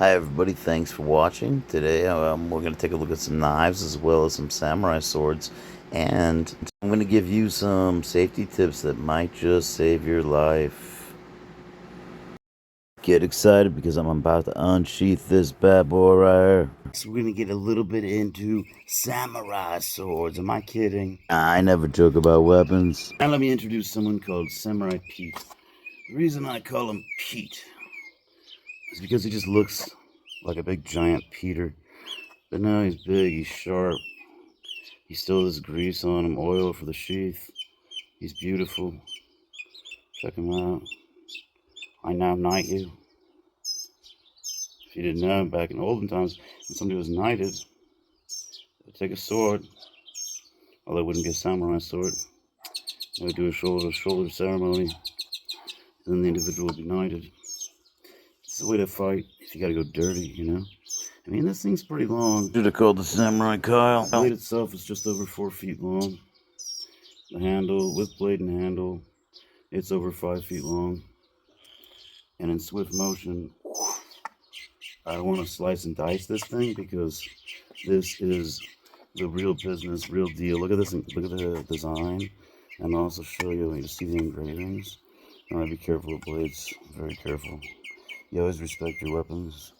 Hi everybody, thanks for watching. Today we're going to take a look at some knives as well as some samurai swords, and I'm going to give you some safety tips that might just save your life. Get excited because I'm about to unsheath this bad boy right here. So we're going to get a little bit into samurai swords. Am I kidding? I never joke about weapons. Now let me introduce someone called Samurai Pete. The reason I call him Pete is because he just looks like a big giant Peter. But now he's big, he's sharp. He still has grease on him, oil for the sheath. He's beautiful. Check him out. I now knight you. If you didn't know, back in olden times, when somebody was knighted, they'd take a sword, although it wouldn't be a samurai sword. They would do a shoulder-to-shoulder ceremony, and then the individual would be knighted. It's the way to fight if you gotta go dirty, you know? I mean, this thing's pretty long. Should have called the samurai Kyle. The blade itself is just over 4 feet long. The handle, with blade and handle, it's over 5 feet long. And in swift motion, I don't want to slice and dice this thing because this is the real business, real deal. Look at this, look at the design. And I'll also show you, you see the engravings. You want to be careful with blades, very careful. You always respect your weapons,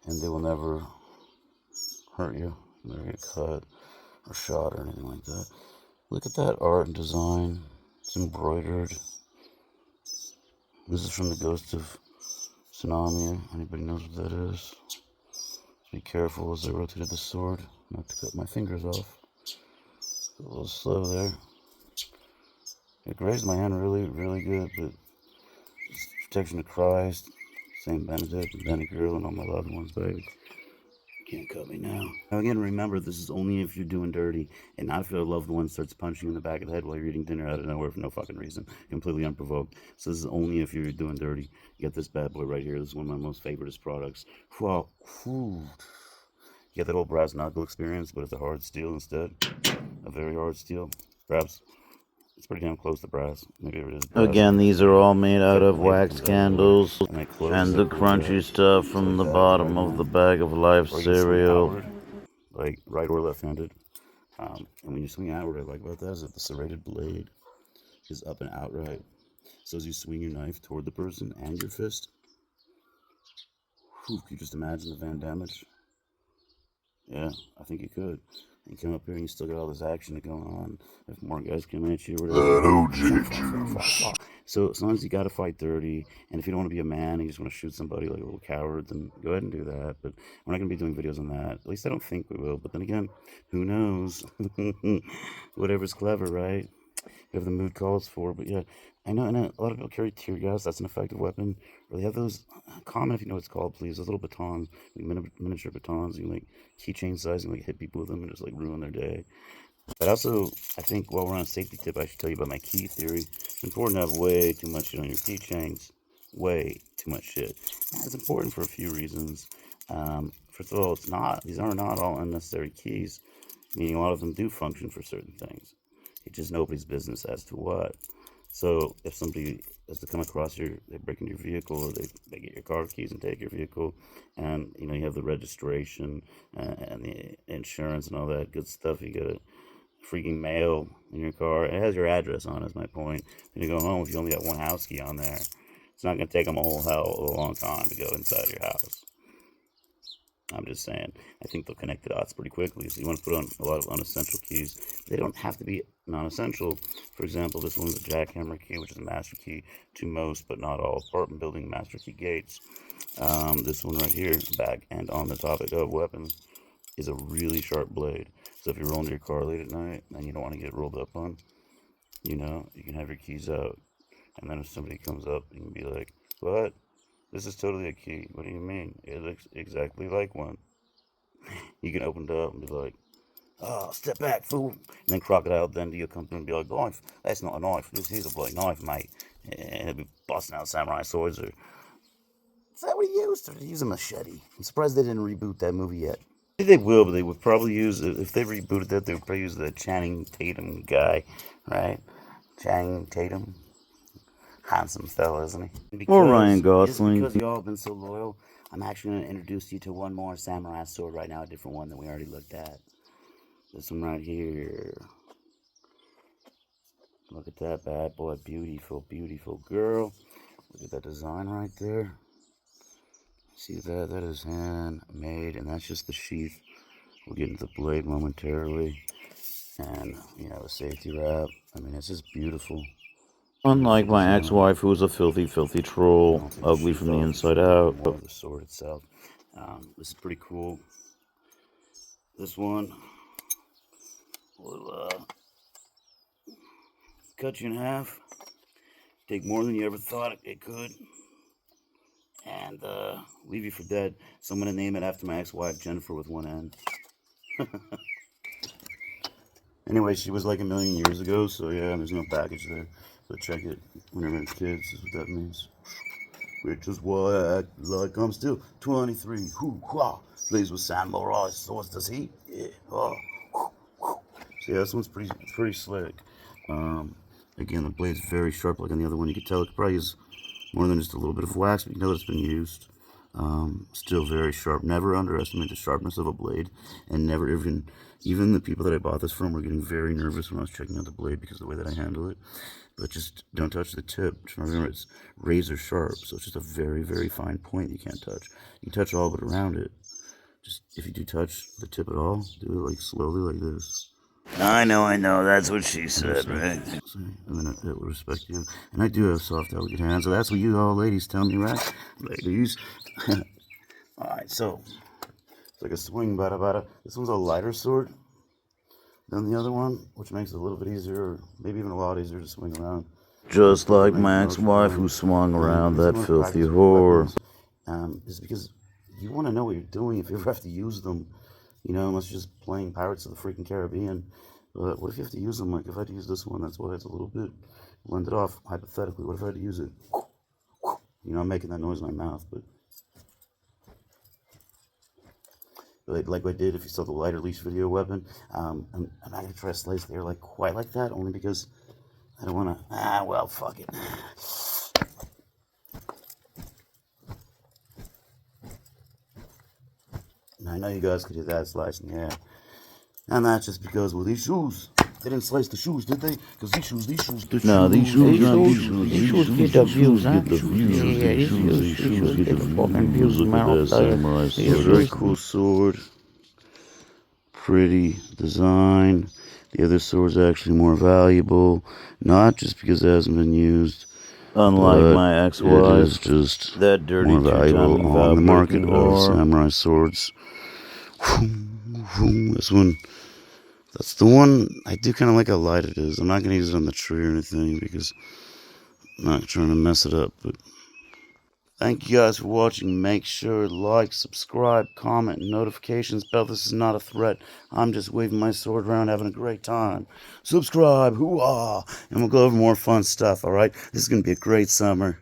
and they will never hurt you, never get cut or shot or anything like that. Look at that art and design. It's embroidered. This is from the Ghost of Tsunami. Anybody knows what that is? Be careful as I rotated the sword, not to cut my fingers off. A little slow there. It grazed my hand really, really good, but protection of Christ, Saint Benedict and Benadryl and all my loved ones, baby. Can't cut me now. Now again, remember, this is only if you're doing dirty, and not if your loved one starts punching you in the back of the head while you're eating dinner out of nowhere for no fucking reason, completely unprovoked. So this is only if you're doing dirty. You got this bad boy right here. This is one of my most favorite products. Wow. You get that old brass knuckle experience, but it's a hard steel instead. A very hard steel. Perhaps it's pretty damn close to brass. Maybe it is brass. Again, these are all made out of wax candles and the crunchy stuff from the bottom of the bag of life cereal. Like right or left-handed. And when you swing outward, what I like about that is that the serrated blade is up and out right. So as you swing your knife toward the person and your fist, can you just imagine the van damage? Yeah, I think you could. You come up here and you still got all this action going on. If more guys come at you, or whatever. That OG juice. So as long as you got to fight dirty, and if you don't want to be a man and you just want to shoot somebody like a little coward, then go ahead and do that. But we're not going to be doing videos on that. At least I don't think we will. But then again, who knows? Whatever's clever, right? Whatever the mood calls for. But yeah, I know, and a lot of people carry tear gas. That's an effective weapon. Or they have those, comment if you know what it's called, please. Those little batons, like miniature batons. You can like keychain size and like hit people with them and just like ruin their day. But also, I think while we're on a safety tip, I should tell you about my key theory. It's important to have way too much shit on your keychains. Way too much shit. And it's important for a few reasons. First of all, these are not all unnecessary keys, meaning a lot of them do function for certain things. It's just nobody's business as to what. So if somebody has to come across they break into your vehicle, or they get your car keys and take your vehicle, and you have the registration and the insurance and all that good stuff, you gotta freaking mail in your car. It has your address on, is my point. Then you go home, if you only got one house key on there, it's not going to take them a whole hell of a long time to go inside your house. I'm just saying, I think they'll connect the dots pretty quickly. So you want to put on a lot of unessential keys. They don't have to be non-essential. For example, this one's a jackhammer key, which is a master key to most, but not all, apartment building master key gates. This one right here, back and on the topic of weapons, is a really sharp blade. So if you're rolling to your car late at night and you don't want to get rolled up on, you can have your keys out. And then if somebody comes up, you can be like, what? This is totally a key. What do you mean? It looks exactly like one. You can open it up and be like, oh, step back, fool. And then Crocodile Dundee will come through and be like, knife. That's not a knife. This is a bloody knife, mate. And he'll be busting out samurai swords. Or is that what he used? Or did he use a machete? I'm surprised they didn't reboot that movie yet. They will, but they would probably use, if they rebooted that, they would probably use the Channing Tatum guy, right? Channing Tatum. Handsome fella, isn't he? Or Ryan Gosling. Because y'all have been so loyal, I'm actually going to introduce you to one more samurai sword right now, a different one that we already looked at. This one right here. Look at that bad boy, beautiful, beautiful girl. Look at that design right there. See that? That is handmade, and that's just the sheath. We'll get into the blade momentarily. And, you know, a safety wrap. I mean, it's just beautiful. Unlike my ex-wife, who was a filthy, filthy troll, ugly from the inside out. More of the sword itself. This is pretty cool. This one will cut you in half. Take more than you ever thought it could. And leave you for dead. So I'm going to name it after my ex-wife, Jennifer, with one N. Anyway, she was like 1,000,000 years ago, so yeah, there's no package there. So check it whenever it's kids, is what that means. Which is why I act like I'm still 23. Hoo-ha! Plays with samurai swords, does he? Yeah. Oh. So yeah, this one's pretty slick. Again, the blade's very sharp like on the other one. You can tell it could probably use more than just a little bit of wax, but you know it's been used. Still very sharp. Never underestimate the sharpness of a blade, and never even the people that I bought this from were getting very nervous when I was checking out the blade because of the way that I handle it. But just don't touch the tip. Just remember, it's razor sharp, so it's just a very, very fine point you can't touch. You can touch all but around it. Just if you do touch the tip at all, do it like slowly like this. I know, that's what she said, right? And then it will respect you. And I do have soft, delicate hands, so that's what you all ladies tell me, right? Ladies. Alright, so it's like a swing bada. This one's a lighter sword than the other one, which makes it a little bit easier, or maybe even a lot easier to swing around. Just like my ex-wife who swung around that filthy whore. Is because you want to know what you're doing if you ever have to use them. You know, unless you're just playing Pirates of the freaking Caribbean. But what if you have to use them? Like, if I had to use this one, that's why it's a little bit blended off, hypothetically. What if I had to use it? You know, I'm making that noise in my mouth, but... like I did if you saw the lighter leash video weapon, I'm not going to try to slice the air like quite like that, only because I don't want to... well, fuck it. I know you guys could do that, slicing the air. And that's just because, well, these shoes, they didn't slice the shoes, did they? Because these shoes. These shoes get the views, huh? Yeah, these shoes get the fucking views, man. Samurai sword. Very cool sword. Pretty design. The other sword's actually more valuable, not just because it hasn't been used. Unlike my ex-wife, it is just that dirty more valuable on the market of samurai whore. swords. This one, that's the one I do kind of like how light it is. I'm not going to use it on the tree or anything because I'm not trying to mess it up. But thank you guys for watching. Make sure to like, subscribe, comment, notifications bell. This is not a threat. I'm just waving my sword around, having a great time. Subscribe, hoo-ah, and we'll go over more fun stuff, all right? This is going to be a great summer.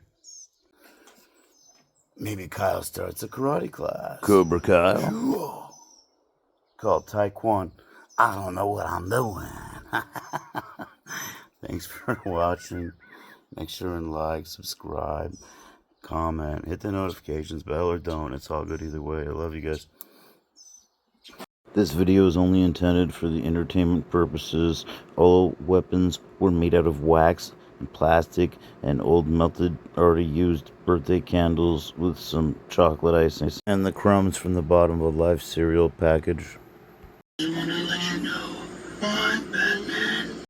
Maybe Kyle starts a karate class. Cobra Kyle. Called Taekwondo. I don't know what I'm doing. Thanks for watching. Make sure and like, subscribe, comment, hit the notifications bell or don't. It's all good either way. I love you guys. This video is only intended for the entertainment purposes. All weapons were made out of wax and plastic and old melted, already used birthday candles with some chocolate icing and the crumbs from the bottom of a Life cereal package. I want to let you know I'm back.